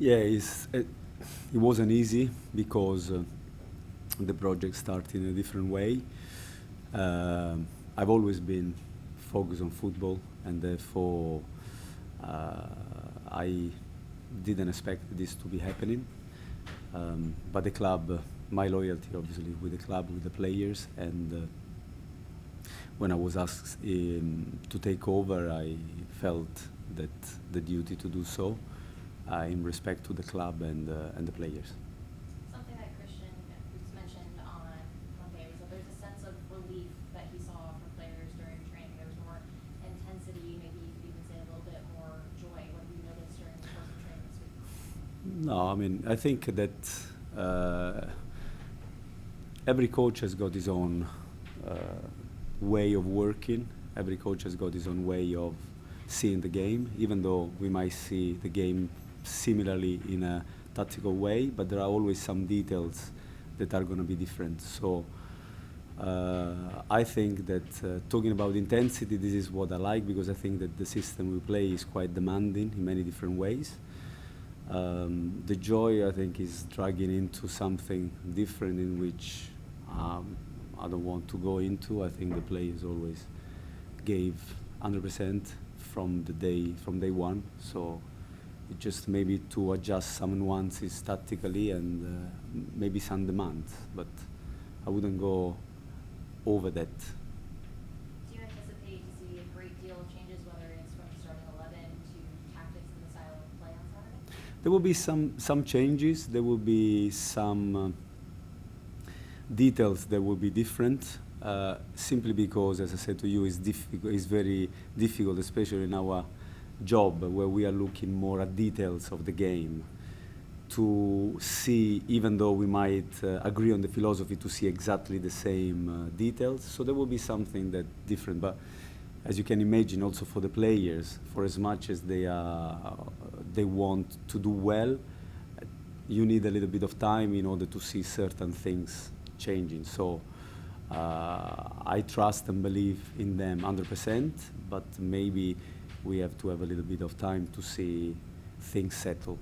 Yeah, it wasn't easy because the project started in a different way. I've always been focused on football, and therefore uh, I didn't expect this to be happening. But the club, my loyalty obviously with the club, with the players, and when I was asked to take over, I felt that the duty to do so in respect to the club and the players. Something that Christian was mentioned on Monday was that there's a sense of relief that he saw from players during training. There was more intensity, maybe you could even say a little bit more joy. What have you noticed during the course of training this week? No, I mean, I think that every coach has got his own way of working. Every coach has got his own way of seeing the game, even though we might see the game similarly in a tactical way, but there are always some details that are going to be different. So I think that talking about intensity, this is what I like because I think that the system we play is quite demanding in many different ways. The joy, I think, is dragging into something different in which I don't want to go into. I think the players always gave 100% from day one. So it just maybe to adjust some nuances tactically and maybe some demands, but I wouldn't go over that. Do you anticipate to see a great deal of changes, whether it's from the starting 11 to tactics and the style of play on Saturday? There will be some changes. There will be some details that will be different. Simply because, as I said to you, it's very difficult, especially in our job where we are looking more at details of the game, to see, even though we might agree on the philosophy, to see exactly the same details. So there will be something that different. But as you can imagine, also for the players, for as much as they want to do well, you need a little bit of time in order to see certain things changing. So I trust and believe in them 100%, but maybe we have to have a little bit of time to see things settle.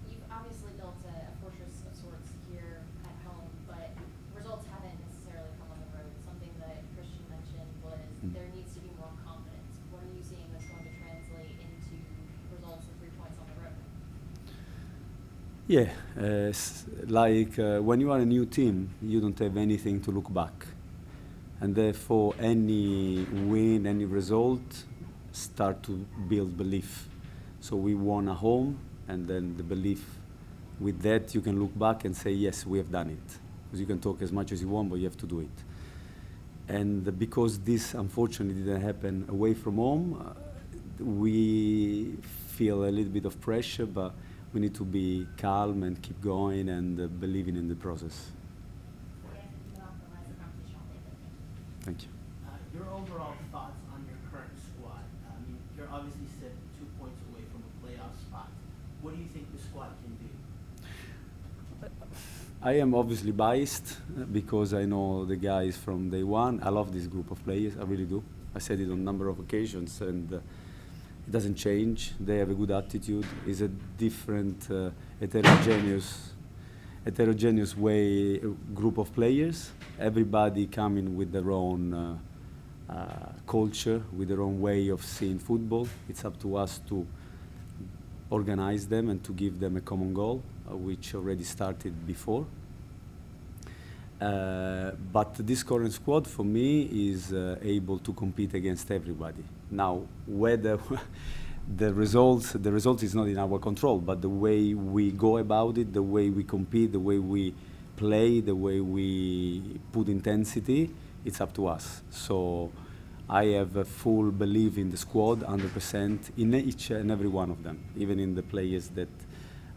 You've obviously built a fortress of sorts here at home, but results haven't necessarily come on the road. Something that Christian mentioned was there needs to be more confidence. What are you seeing that's going to translate into results and 3 points on the road? Yeah, like when you are a new team, you don't have anything to look back. And therefore, any win, any result, start to build belief. So we won at home, and then the belief with that, you can look back and say, yes, we have done it. Because you can talk as much as you want, but you have to do it. And because this unfortunately didn't happen away from home, we feel a little bit of pressure, but we need to be calm and keep going and believing in the process. Thank you. Your overall thoughts on your current squad? I mean, you're obviously set 2 points away from a playoff spot. What do you think the squad can do? I am obviously biased because I know the guys from day one. I love this group of players, I really do. I said it on a number of occasions, and it doesn't change. They have a good attitude. It's a different, heterogeneous way group of players. Everybody coming with their own culture, with their own way of seeing football. It's up to us to organize them and to give them a common goal, which already started before. But this current squad, for me, is able to compete against everybody. Now, whether the result is not in our control, but the way we go about it, the way we compete, the way we play, the way we put intensity, it's up to us. So I have a full belief in the squad, 100%, in each and every one of them, even in the players that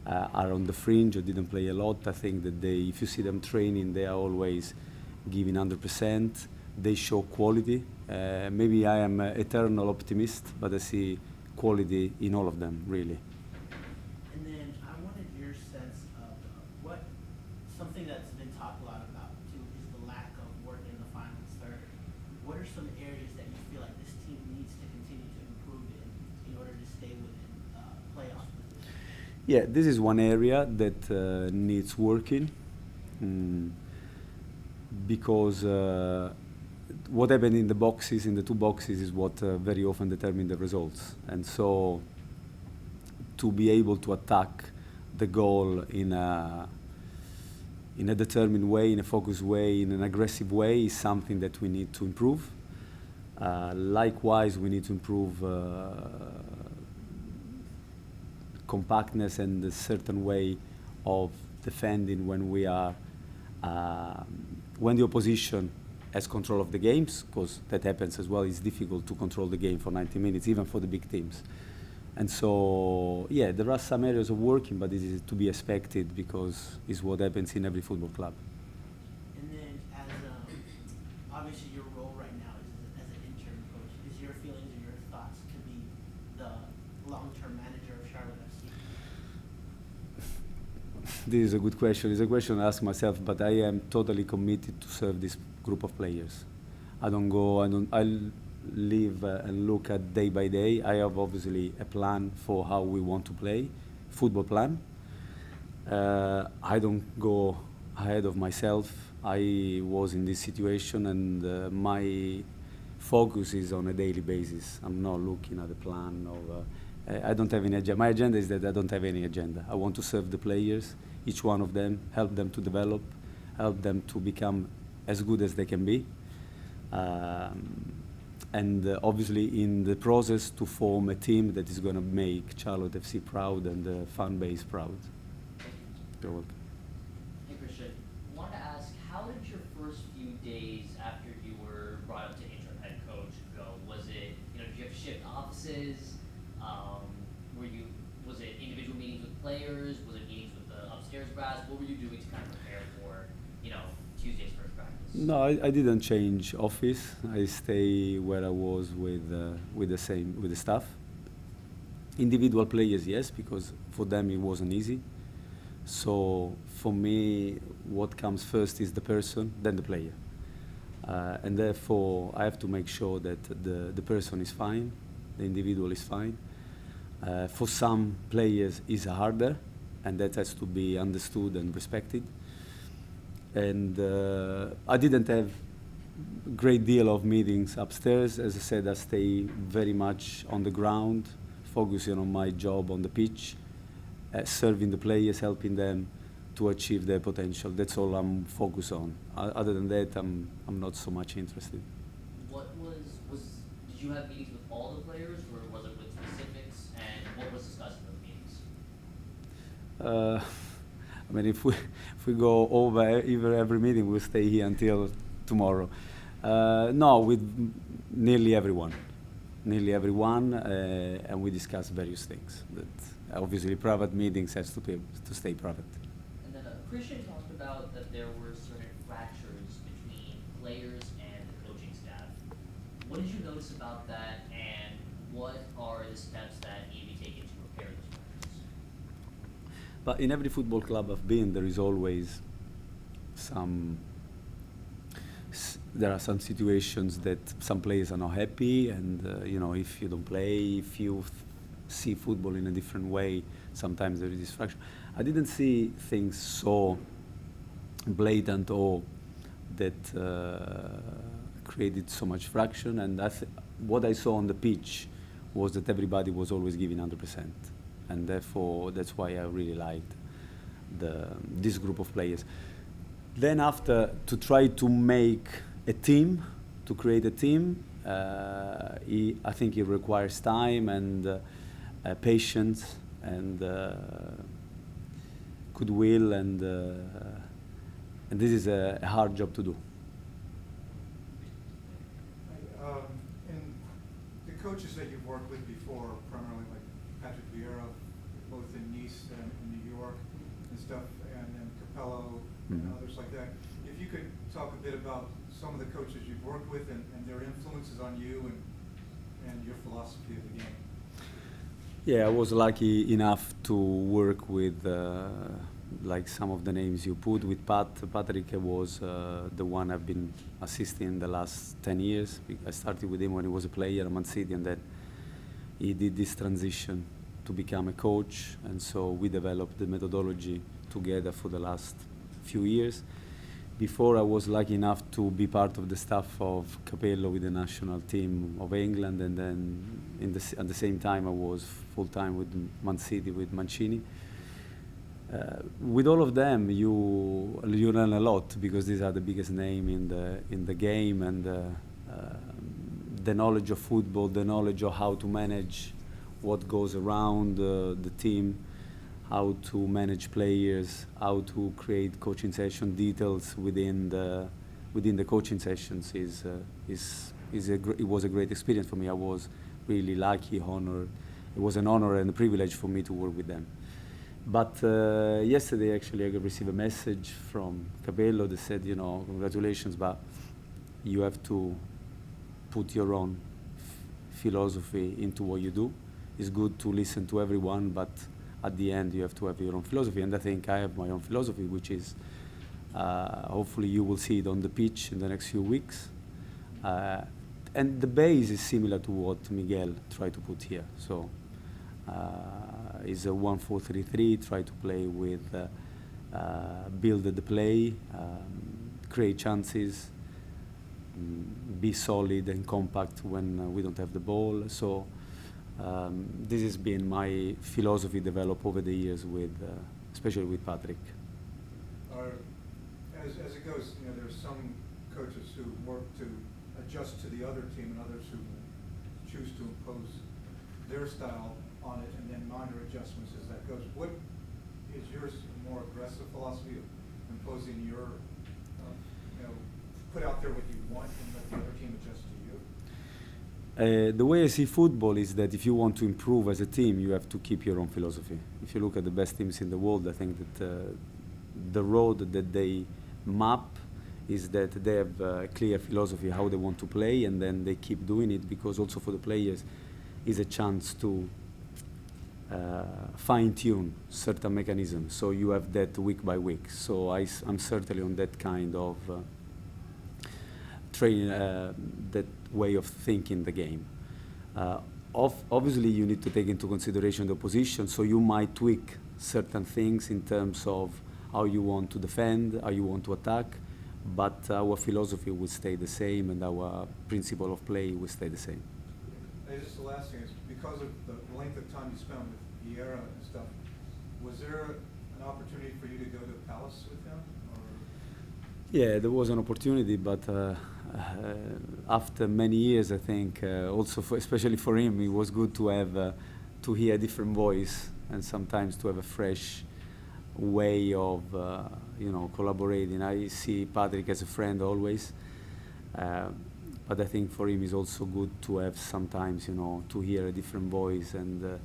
are on the fringe or didn't play a lot. I think that if you see them training, they are always giving 100%. They show quality. Maybe I am an eternal optimist, but I see quality in all of them, really. And then I wanted your sense of something that's been talked a lot about too is the lack of work in the final third. What are some areas that you feel like this team needs to continue to improve in order to stay within playoff position? Yeah, this is one area that needs working, mm, because what happened in the boxes, in the two boxes, is what very often determine the results. And so, to be able to attack the goal in a determined way, in a focused way, in an aggressive way, is something that we need to improve. Likewise, we need to improve compactness and a certain way of defending when we are when the opposition has control of the games, because that happens as well. It's difficult to control the game for 90 minutes, even for the big teams. And so, yeah, there are some areas of working, but this is to be expected because it's what happens in every football club. And then, as obviously your role right now is as an interim coach. Is your feelings or your thoughts to be the long-term manager of Charlotte FC? This is a good question. It's a question I ask myself, but I am totally committed to serve this group of players. I live and look at day by day. I have obviously a plan for how we want to play, football plan. I don't go ahead of myself. I was in this situation, and my focus is on a daily basis. I'm not looking at the plan of. I don't have any agenda. My agenda is that I don't have any agenda. I want to serve the players, each one of them, help them to develop, help them to become as good as they can be. And obviously in the process to form a team that is going to make Charlotte FC proud and the fan base proud. You're welcome. Hey Christian, I wanted to ask, how did your first few days after you were brought up to interim head coach go? Was it, did you have to shift offices? Was it individual meetings with players? Was it meetings with the upstairs brass? What were you doing to kind of prepare for, Tuesday's first practice? No, I didn't change office. I stay where I was with the staff. Individual players, yes, because for them it wasn't easy. So for me, what comes first is the person, then the player, and therefore I have to make sure that the person is fine, the individual is fine. For some players, it's harder, and that has to be understood and respected. And I didn't have a great deal of meetings upstairs. As I said, I stay very much on the ground, focusing on my job on the pitch, serving the players, helping them to achieve their potential. That's all I'm focused on. Other than that, I'm not so much interested. Did you have meetings with all the players, or was it with specifics, and what was discussed in those meetings? I mean, if we go over every meeting, we'll stay here until tomorrow. No, with nearly everyone, and we discuss various things. That obviously private meetings has to stay private. And then Christian talked about that there were certain fractures between players and the coaching staff. What did you notice about that, and what are the steps that need to be taken to repair those fractures? But in every football club I've been, there is always there are some situations that some players are not happy, and if you don't play, if you see football in a different way, sometimes there is this fracture. I didn't see things so blatant or that created so much fraction, and what I saw on the pitch was that everybody was always giving 100%, and therefore that's why I really liked this group of players. Then after, to try to make a team, to create a team, I think it requires time and patience and goodwill, and this is a hard job to do. And the coaches that you've worked with before, primarily like Patrick Vieira, both in Nice and in New York and stuff, and then Capello and others like that. If you could talk a bit about some of the coaches you've worked with and their influences on you and your philosophy of the game. Yeah, I was lucky enough to work with like some of the names you put. With Patrick was the one I've been assisting the last 10 years. I started with him when he was a player at Man City, and then he did this transition to become a coach, and so we developed the methodology together for the last few years. Before, I was lucky enough to be part of the staff of Capello with the national team of England, and then at the same time I was full-time with Man City with Mancini. With all of them, you learn a lot, because these are the biggest name in the game, and the knowledge of football, the knowledge of how to manage what goes around the team, how to manage players, how to create coaching session details within the coaching sessions it was a great experience for me. I was really lucky, honored. It was an honor and a privilege for me to work with them. But yesterday, actually, I received a message from Capello that said, congratulations, but you have to put your own philosophy into what you do. It's good to listen to everyone, but at the end, you have to have your own philosophy. And I think I have my own philosophy, which is hopefully you will see it on the pitch in the next few weeks. And the base is similar to what Miguel tried to put here. So it's a 1-4-3-3, try to play with, build the play, create chances, be solid and compact when we don't have the ball. So this has been my philosophy developed over the years with, especially with Patrick. As it goes, there's some coaches who work to adjust to the other team, and others who choose to impose their style on it, and then minor adjustments as that goes. What is yours? A more aggressive philosophy of imposing your, put out there what you want and let the other team adjust to you? The way I see football is that if you want to improve as a team, you have to keep your own philosophy. If you look at the best teams in the world, I think that the road that they map is that they have a clear philosophy how they want to play, and then they keep doing it, because also for the players is a chance to fine-tune certain mechanisms. So you have that week by week. So I'm certainly on that kind of that way of thinking the game. Obviously, you need to take into consideration the opposition, so you might tweak certain things in terms of how you want to defend, how you want to attack, but our philosophy will stay the same, and our principle of play will stay the same. And just the last thing is, because of the length of time you spent with Vieira and stuff, was there an opportunity for you to go to Palace with him? Or? Yeah, there was an opportunity, but after many years, I think, also especially for him, it was good to have to hear a different voice, and sometimes to have a fresh way of collaborating. I see Patrick as a friend always, but I think for him it's also good to have sometimes to hear a different voice, and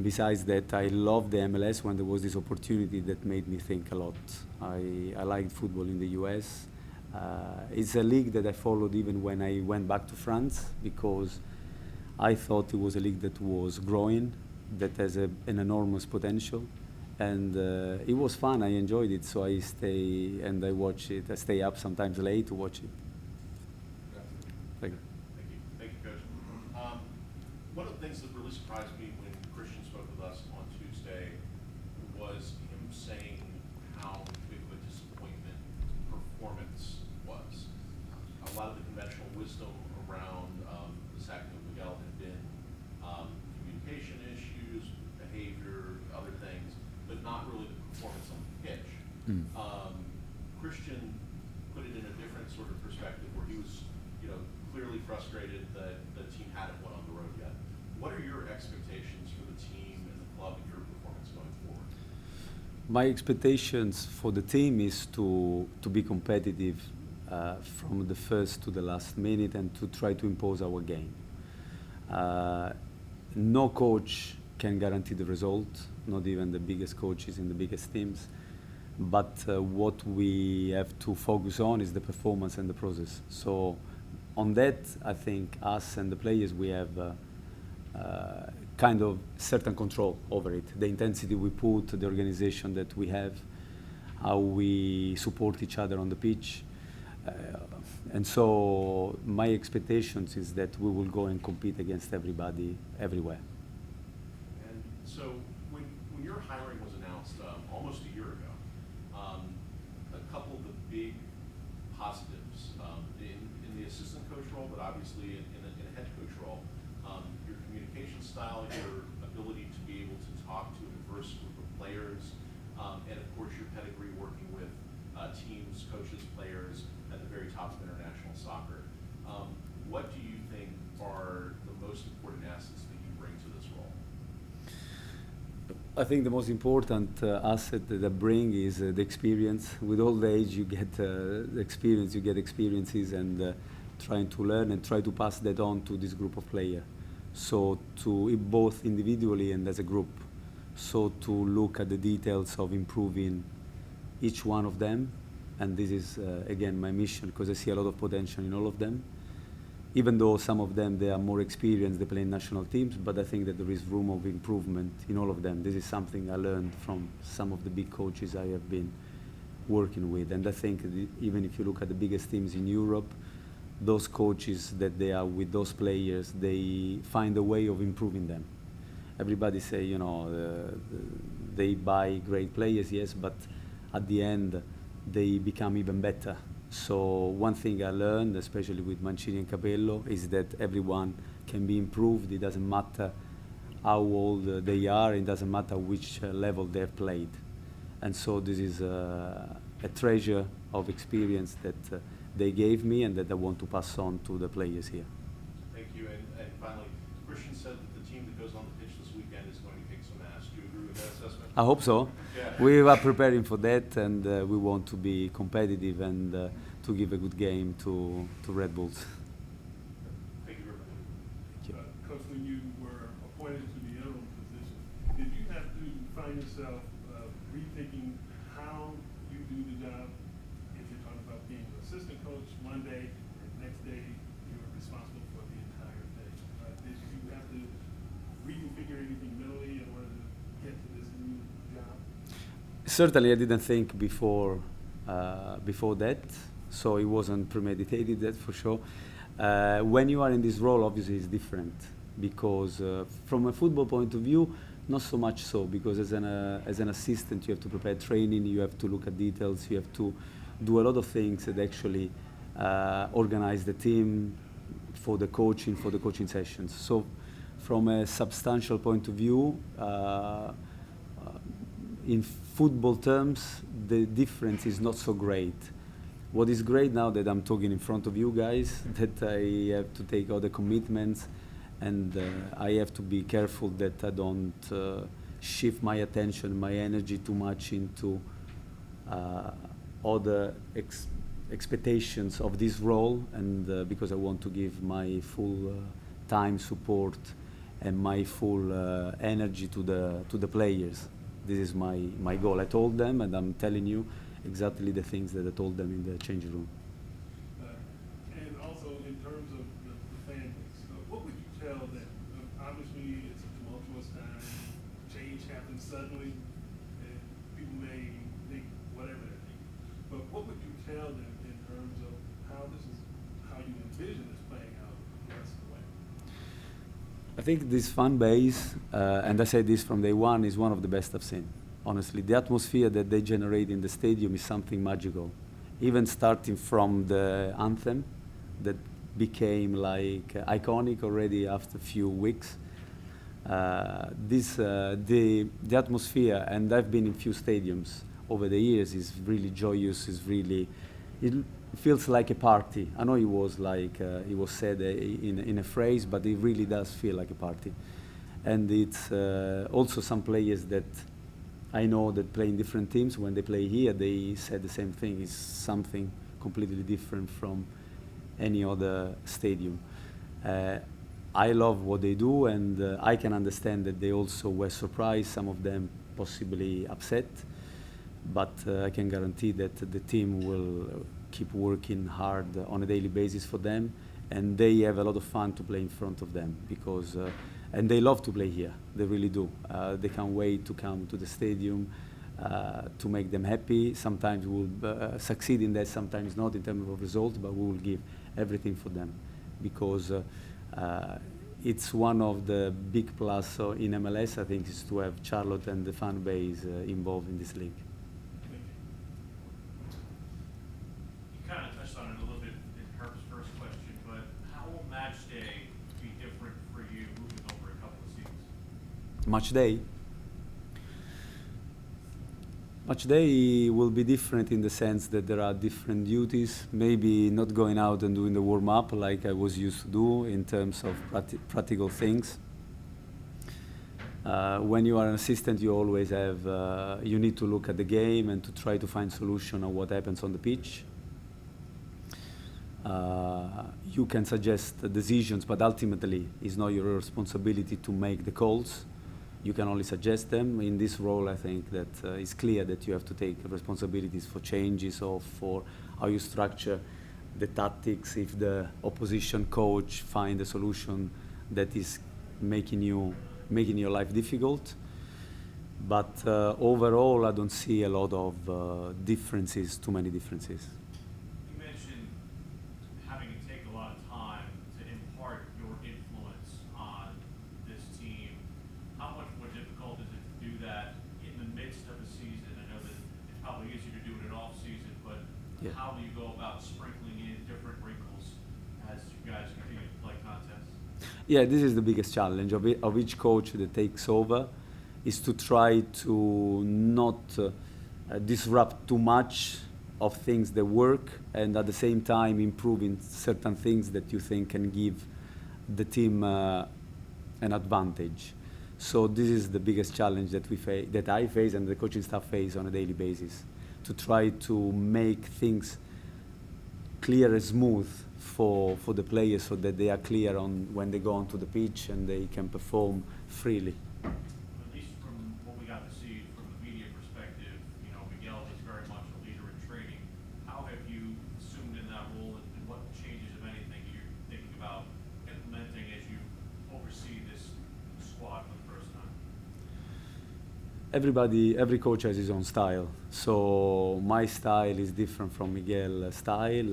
besides that, I loved the MLS when there was this opportunity that made me think a lot. I liked football in the US. It's a league that I followed even when I went back to France, because I thought it was a league that was growing, that has an enormous potential. And it was fun. I enjoyed it, so I stay and I watch it. I stay up sometimes late to watch it. Thank you. Thank you, Coach. One of the things that really surprised me when Christian spoke with us on Tuesday was him saying how big of a disappointment performance was. A lot of the conventional wisdom around the sacking of Miguel had been communication issues, behavior, other things, but not really the performance on the pitch. Christian put it in a different sort of perspective, where he was, clearly frustrated that the team hadn't won on the road yet. What are your expectations for the team and the club and your performance going forward? My expectations for the team is to be competitive from the first to the last minute, and to try to impose our game. No coach can guarantee the result, not even the biggest coaches in the biggest teams. But what we have to focus on is the performance and the process. So on that, I think us and the players, we have kind of certain control over it. The intensity we put, the organization that we have, how we support each other on the pitch. And so my expectations is that we will go and compete against everybody, everywhere. And hiring was announced almost a year ago. A couple of the big positives in the assistant coach role, but obviously in a head coach role, your communication style, your ability to be able to talk to a diverse group of players, and of course your pedigree working with teams, coaches, players at the very top of international soccer. What do you think are the most important assets that you bring to this role? I think the most important asset that I bring is the experience. With old age, you get the experience, you get experiences, and trying to learn and try to pass that on to this group of players. So to both individually and as a group. So to look at the details of improving each one of them, and this is again my mission because I see a lot of potential in all of them. Even though some of them, they are more experienced, they play in national teams, but I think that there is room of improvement in all of them. This is something I learned from some of the big coaches I have been working with. And I think even if you look at the biggest teams in Europe, those coaches that they are with those players, they find a way of improving them. Everybody say, you know, they buy great players, yes, but at the end, they become even better. So one thing I learned, especially with Mancini and Capello, is that everyone can be improved. It doesn't matter how old they are. It doesn't matter which level they've played. And so this is a treasure of experience that they gave me and that I want to pass on to the players here. Thank you. And finally, Christian said that the team that goes on the pitch this weekend is going to kick some ass. Do you agree with that assessment? I hope so. Yeah. We are preparing for that, and we want to be competitive and to give a good game to Red Bulls. Thank you very much. Thank you. Coach, when you were appointed to the interim position, did you have to find yourself rethinking how you do the job? If you're talking about being an assistant coach one day, and the next day you're responsible for the entire thing. Did you have to reconfigure anything mentally in order to get to this new job? Certainly, I didn't think before that, so it wasn't premeditated. That for sure. When you are in this role, obviously, it's different because from a football point of view, not so much so, because as an assistant, you have to prepare training, you have to look at details, you have to do a lot of things that actually organize the team for the coaching sessions. So, from a substantial point of view. In football terms, the difference is not so great. What is great now that I'm talking in front of you guys, that I have to take all the commitments, and I have to be careful that I don't shift my attention, my energy too much into other expectations of this role, and because I want to give my full time, support, and my full energy to the players. This is my goal. I told them, and I'm telling you exactly the things that I told them in the changing room. And also in terms of the fan base, what would you tell them? Obviously, it's a tumultuous time. Change happens suddenly, and people may think whatever they're thinking. But what would you tell them in terms of how you envision this playing out the rest of the way? I think this fan base, and I say this from day one, is one of the best I've seen. Honestly, the atmosphere that they generate in the stadium is something magical. Even starting from the anthem that became like iconic already after a few weeks. The atmosphere, and I've been in few stadiums over the years, is really joyous. It feels like a party. I know it was like it was said in a phrase, but it really does feel like a party. And it's also some players that I know that play in different teams. When they play here, they said the same thing. It's something completely different from any other stadium. I love what they do, and I can understand that they also were surprised, some of them possibly upset, but I can guarantee that the team will keep working hard on a daily basis for them, and they have a lot of fun to play in front of them because and they love to play here. They really do. They can't wait to come to the stadium to make them happy. Sometimes we'll succeed in that, sometimes not in terms of results, but we will give everything for them because it's one of the big plus in MLS, I think, is to have Charlotte and the fan base involved in this league. You kind of touched on it a little bit in Herb's first question, but how will match day be different for you moving over a couple of seasons? Match day? Match day will be different in the sense that there are different duties, maybe not going out and doing the warm-up like I was used to do in terms of practical things. When you are an assistant, you always have, you need to look at the game and to try to find solution on what happens on the pitch. You can suggest decisions, but ultimately it's not your responsibility to make the calls. You can only suggest them. In this role, I think that it's clear that you have to take responsibilities for changes or for how you structure the tactics if the opposition coach find a solution that is making your life difficult. But overall, I don't see a lot of differences, too many differences. You mentioned having to take a lot of time to impart your influence on this team. How much more difficult is it to do that in the midst of a season? I know that it's probably easier to do it in off season, but Yeah. how do you go about sprinkling in different wrinkles as you guys continue to play contests? Yeah, this is the biggest challenge of each coach that takes over, is to try to not disrupt too much of things that work, and at the same time improving certain things that you think can give the team an advantage. So this is the biggest challenge that that I face and the coaching staff face on a daily basis, to try to make things clear and smooth for the players so that they are clear on when they go onto the pitch and they can perform freely. At least from what we got to see from the media perspective, you know, Miguel is very much a leader in training. How have you assumed in that role, and what changes, if anything, you're thinking about implementing as you oversee this squad for the first time? Every coach has his own style. So my style is different from Miguel's style,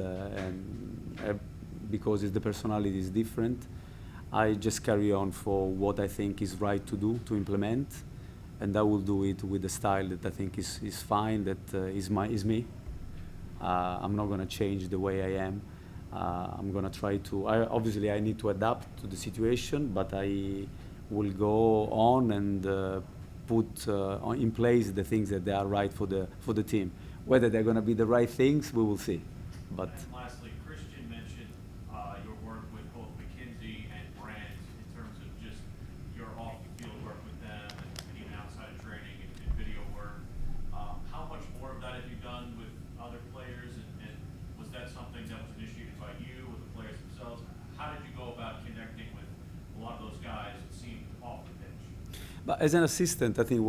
because the personality is different. I just carry on for what I think is right to do, to implement, and I will do it with the style that I think is fine, that is me. I'm not going to change the way I am. I'm going to try to, obviously I need to adapt to the situation, but I will go on and put in place the things that they are right for the team. Whether they're going to be the right things, we will see. But and lastly, Christian mentioned your work with both McKinsey and Brandt in terms of just your off-the-field work with them and even outside of training and video work. How much more of that have you done with other players, and was that something that was initiated by you or the players themselves? How did you go about connecting with a lot of those guys, it seemed, off the pitch? But as an assistant, I think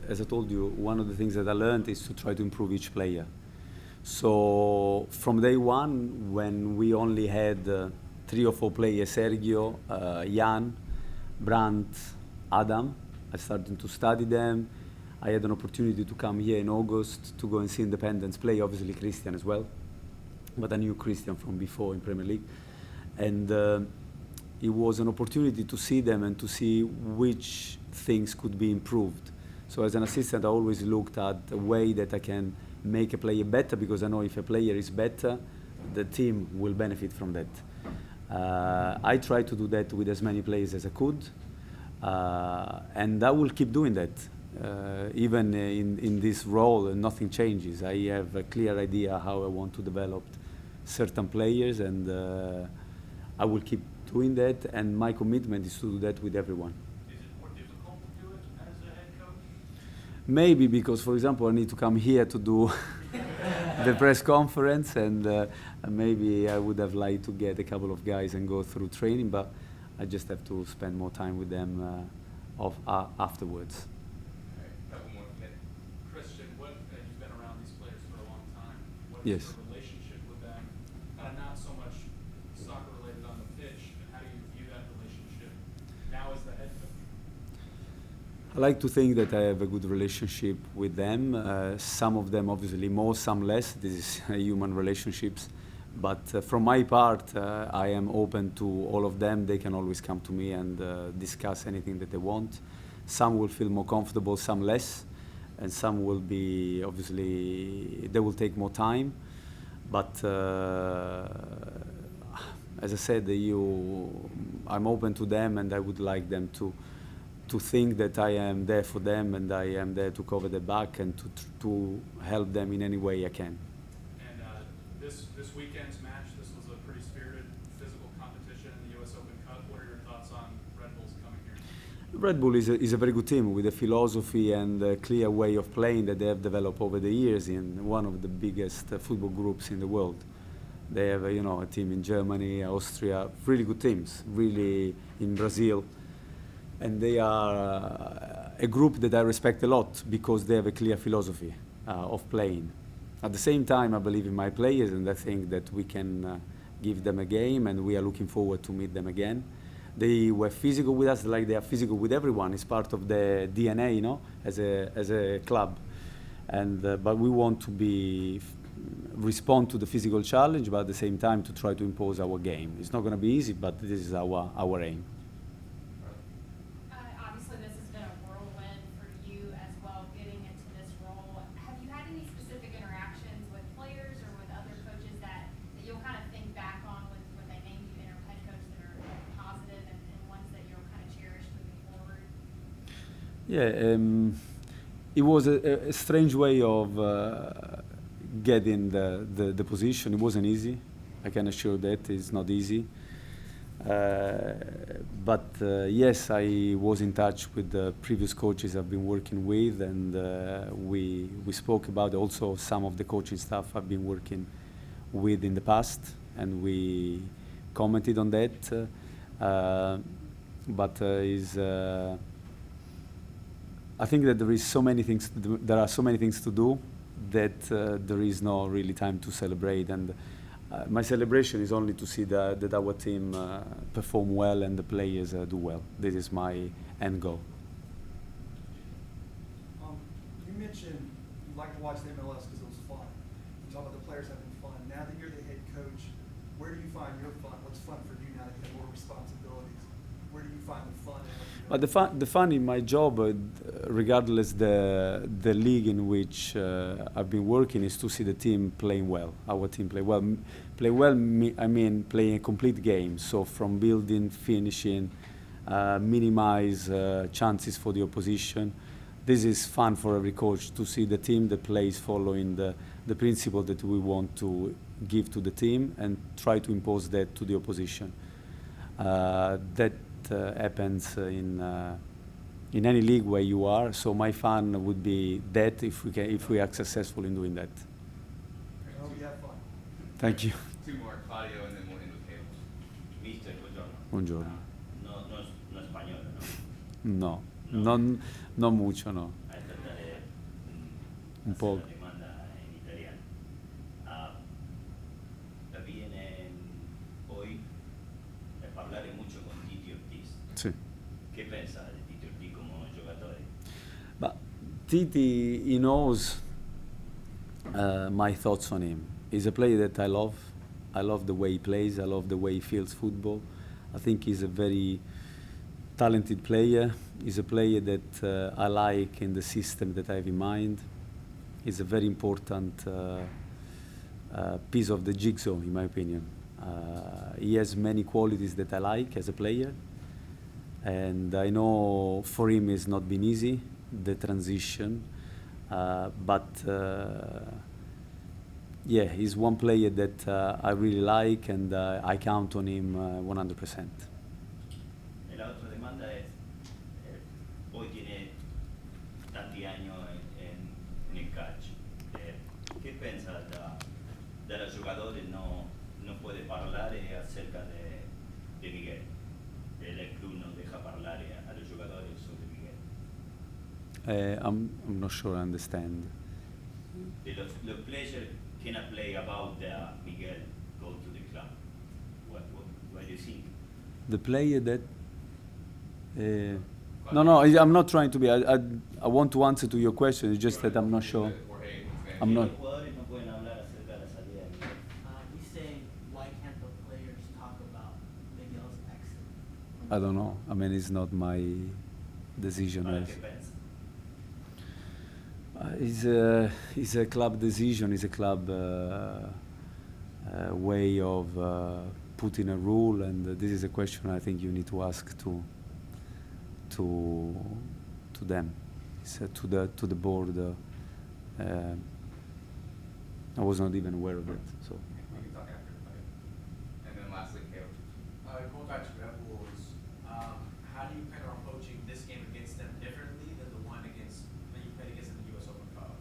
as I told you, one of the things that I learned is to try to improve each player. So from day one, when we only had 3 or 4 players, Sergio, Jan, Brandt, Adam, I started to study them. I had an opportunity to come here in August to go and see Independence play, obviously Christian as well. But I knew Christian from before in Premier League. And it was an opportunity to see them and to see which things could be improved. So as an assistant, I always looked at a way that I can make a player better, because I know if a player is better, the team will benefit from that. I tried to do that with as many players as I could, and I will keep doing that. Even in this role, nothing changes. I have a clear idea how I want to develop certain players, and I will keep doing that, and my commitment is to do that with everyone. Is it more difficult to do it as a head coach? Maybe because, for example, I need to come here to do the press conference, and maybe I would have liked to get a couple of guys and go through training, but I just have to spend more time with them afterwards. Okay, couple more. Christian, you've been around these players for a long time. What is Yes. your relationship with them? Not so much soccer related on the pitch, and how do you view that relationship now as the head coach? I like to think that I have a good relationship with them. Some of them obviously more, some less. This is human relationships. But from my part, I am open to all of them. They can always come to me and discuss anything that they want. Some will feel more comfortable, some less, and some will be, obviously, they will take more time. But as I said, I'm open to them, and I would like them to think that I am there for them, and I am there to cover their back and to help them in any way I can. And this weekend's match, this was a pretty spirited physical competition in the U.S. Open Cup. What are your thoughts on Red Bull's coming here? Red Bull is a very good team with a philosophy and a clear way of playing that they have developed over the years in one of the biggest football groups in the world. They have a team in Germany, Austria, really good teams, really in Brazil. And they are a group that I respect a lot because they have a clear philosophy of playing. At the same time, I believe in my players, and I think that we can give them a game, and we are looking forward to meet them again. They were physical with us like they are physical with everyone. It's part of the DNA, as a club. And but we want to respond to the physical challenge, but at the same time to try to impose our game. It's not going to be easy, but this is our aim. Obviously, this has been a whirlwind for you as well, getting into this role. Have you had any specific interactions with players or with other coaches that you'll kind of think back on when they named you interim head coach that are positive and ones that you'll kind of cherish moving forward? Yeah, it was a strange way of getting the position. It wasn't easy. I can assure that it's not easy. But yes, I was in touch with the previous coaches I've been working with, and we spoke about also some of the coaching staff I've been working with in the past, and we commented on that. But I think that there are so many things to do that there is no really time to celebrate, and my celebration is only to see that our team perform well and the players do well. This is my end goal. You mentioned you like to watch the MLS because it was fun. You talk about the players having fun. Now that you're the head coach, where do you find your fun? What's fun for you now that you have more responsibilities? Where do you find the fun in what you're doing? The fun in my job, regardless the league in which I've been working, is to see the team playing well. Our team play well. I mean playing a complete game. So from building, finishing, minimize chances for the opposition. This is fun for every coach to see the team that plays following the principle that we want to give to the team and try to impose that to the opposition. That happens in any league where you are. So my fun would be that if we are successful in doing that. I hope you have fun. Thank you. Two more, Claudio, and then we'll end with tables. Mister, buongiorno. Buongiorno. No spagnolo, no? No, non mucho, no. Trataré Un hacer po'. la demanda en italiano. Viene hoy a parlare mucho con Titi Ortiz. Sì. Che pensa di Titi Ortiz come giocatore? But Titi, he knows my thoughts on him. He's a player that I love. I love the way he plays. I love the way he feels football. I think he's a very talented player. He's a player that I like in the system that I have in mind. He's a very important piece of the jigsaw, in my opinion. He has many qualities that I like as a player. And I know for him it's not been easy, the transition. But yeah, he's one player that I really like, and I count on him 100%. E la otra demanda es, hoy tiene tanti anni nel calcio. Che pensa della giocatore non può parlare acerca di Miguel? El club non deja parlare ai giocatori sobre Miguel. I'm not sure I understand. The player cannot play about Miguel go to the club. What do you think? The player that... no, I'm not trying to be... I want to answer to your question, it's just that I'm not sure. I'm not... Los jugadores no pueden hablar acerca de la salida de Miguel. He's saying I don't know. I mean, it's not my decision. Well, it Yes. depends. It's a club decision. It's a club way of putting a rule, and this is a question I think you need to ask to them. It's to the board. I was not even aware of it. So. We can talk after the fight. And then lastly, Caleb. Going back to Red Bulls, how do you plan on approaching this game against them differently than the one against that you played against in the U.S. Open Cup?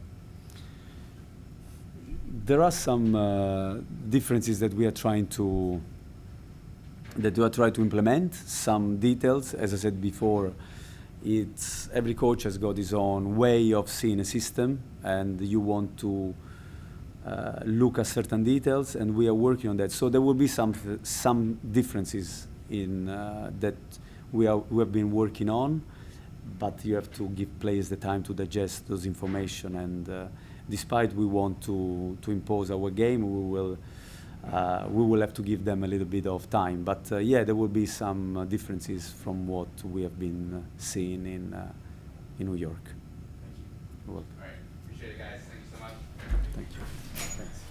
There are some differences that we are trying to implement. Some details, as I said before, it's every coach has got his own way of seeing a system, and you want to look at certain details, and we are working on that. So there will be some differences in that we have been working on, but you have to give players the time to digest those information. And despite we want to impose our game, we will have to give them a little bit of time. But yeah, there will be some differences from what we have been seeing in New York. Thank you. You're welcome. All right. Appreciate it, guys. Thank you so much. Thank you. Thanks.